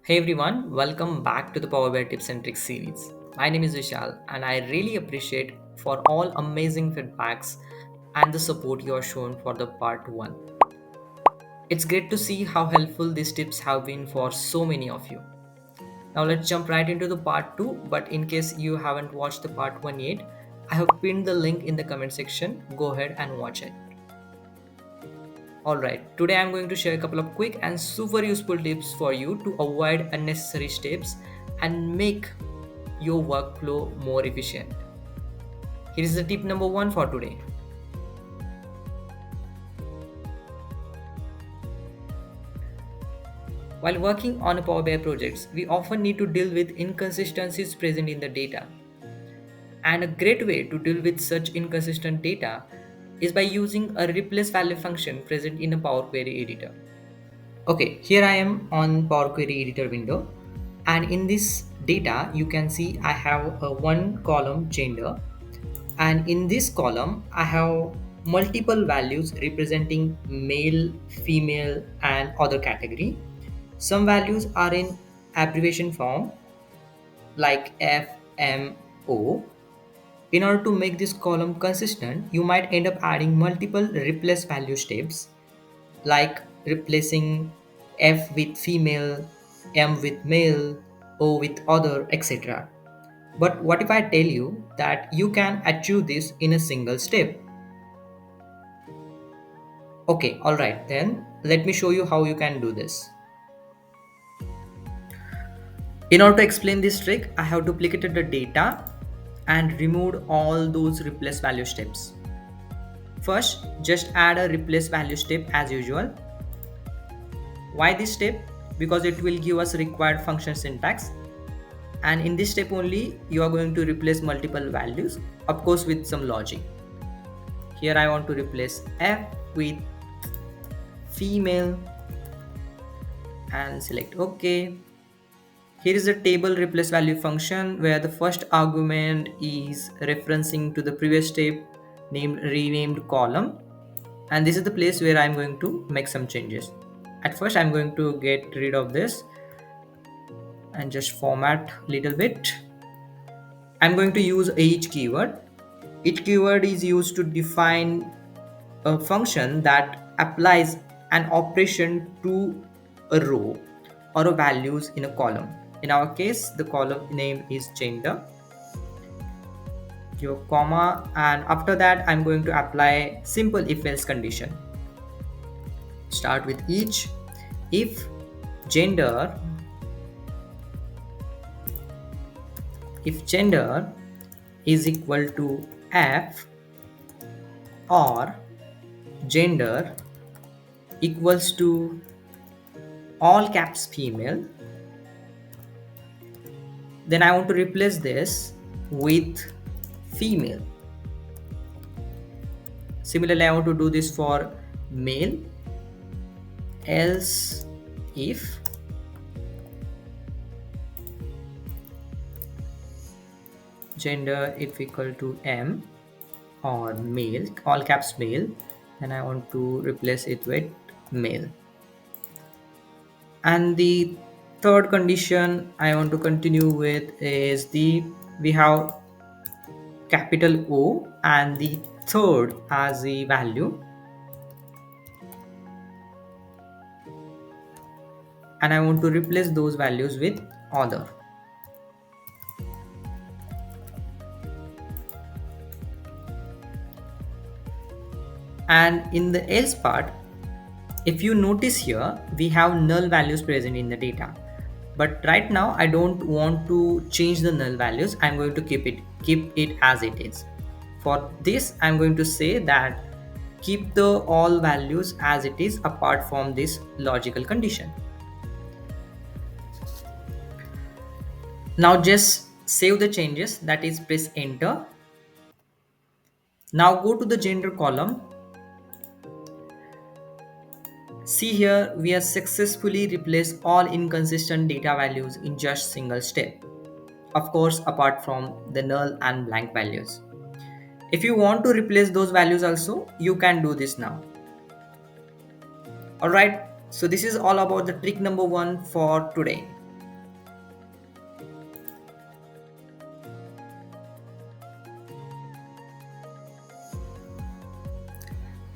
Hey everyone, welcome back to the Power BI Tips and Tricks series. My name is Vishal and I really appreciate for all amazing feedbacks and the support you are shown for the part 1. It's great to see how helpful these tips have been for so many of you. Now let's jump right into the part 2, but in case you haven't watched the part 1 yet, I have pinned the link in the comment section. Go ahead and watch it. Alright, today I'm going to share a couple of quick and super useful tips for you to avoid unnecessary steps and make your workflow more efficient. Here is the tip number 1 for today. While working on a Power BI projects, we often need to deal with inconsistencies present in the data. And a great way to deal with such inconsistent data is by using a replace value function present in a Power Query editor. Okay, here I am on Power Query editor window, and in this data you can see I have a one column gender, and in this column I have multiple values representing male, female and other category. Some values are in abbreviation form like F, M, O. In order to make this column consistent, you might end up adding multiple replace value steps like replacing F with female, M with male, O with other, etc. But what if I tell you that you can achieve this in a single step? Okay, alright, then let me show you how you can do this. In order to explain this trick, I have duplicated the data and removed all those replace value steps. First, just add a replace value step as usual. Why this step? Because it will give us required function syntax, and in this step only you are going to replace multiple values, of course with some logic. Here I want to replace F with female and select OK. Here is the table replace value function where the first argument is referencing to the previous step named renamed column, and this is the place where I'm going to make some changes. At first I'm going to get rid of this and just format little bit. I'm going to use each keyword. Each keyword is used to define a function that applies an operation to a row or a values in a column. In our case, the column name is gender. Your comma, and after that I'm going to apply simple if-else condition. Start with each. If gender is equal to F, or gender equals to all caps female, then I want to replace this with female. Similarly, I want to do this for male. Else if gender if equal to M or male, all caps male, then I want to replace it with male. And the third condition I want to continue with is we have capital O and the third as the value, and I want to replace those values with other. And in the else part, if you notice here, we have null values present in the data, but right now I don't want to change the null values. I'm going to keep it as it is. For this, I'm going to say that keep the all values as it is apart from this logical condition. Now just save the changes, that is press enter. Now go to the gender column. See here, we have successfully replaced all inconsistent data values in just single step. Of course, apart from the null and blank values. If you want to replace those values also, you can do this now. Alright, so this is all about the trick number 1 for today.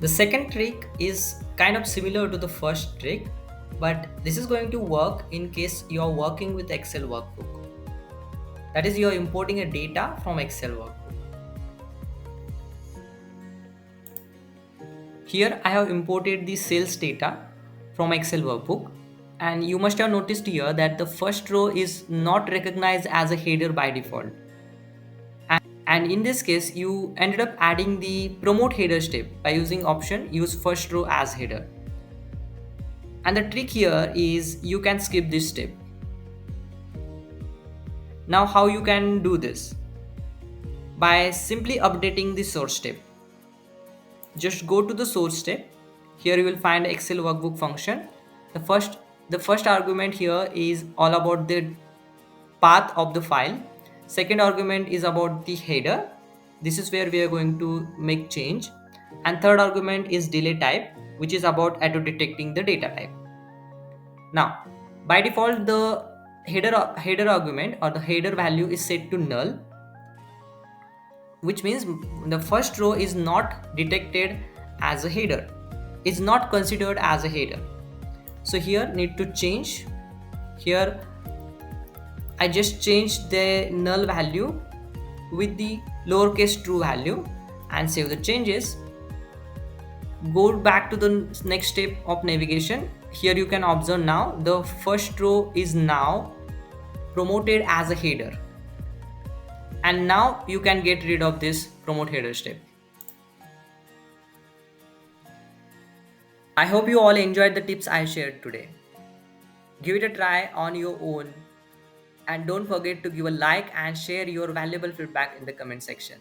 The second trick is kind of similar to the first trick, but this is going to work in case you are working with Excel workbook. That is, you are importing a data from Excel workbook. Here I have imported the sales data from Excel workbook, and you must have noticed here that the first row is not recognized as a header by default. And in this case, you ended up adding the promote header step by using option use first row as header. And the trick here is you can skip this step. Now how you can do this? By simply updating the source step. Just go to the source step. Here you will find Excel workbook function. The first argument here is all about the path of the file. Second argument is about the header. This is where we are going to make change. And third argument is delay type, which is about auto detecting the data type. Now, by default, the header argument or the header value is set to null, which means the first row is not detected as a header. It's not considered as a header. So here need to change. Here I just changed the null value with the lowercase true value and save the changes. Go back to the next step of navigation. Here you can observe now the first row is now promoted as a header. And now you can get rid of this promote header step. I hope you all enjoyed the tips I shared today. Give it a try on your own. And don't forget to give a like and share your valuable feedback in the comment section.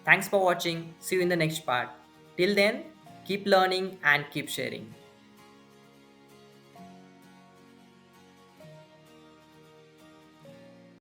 Thanks for watching. See you in the next part. Till then, keep learning and keep sharing.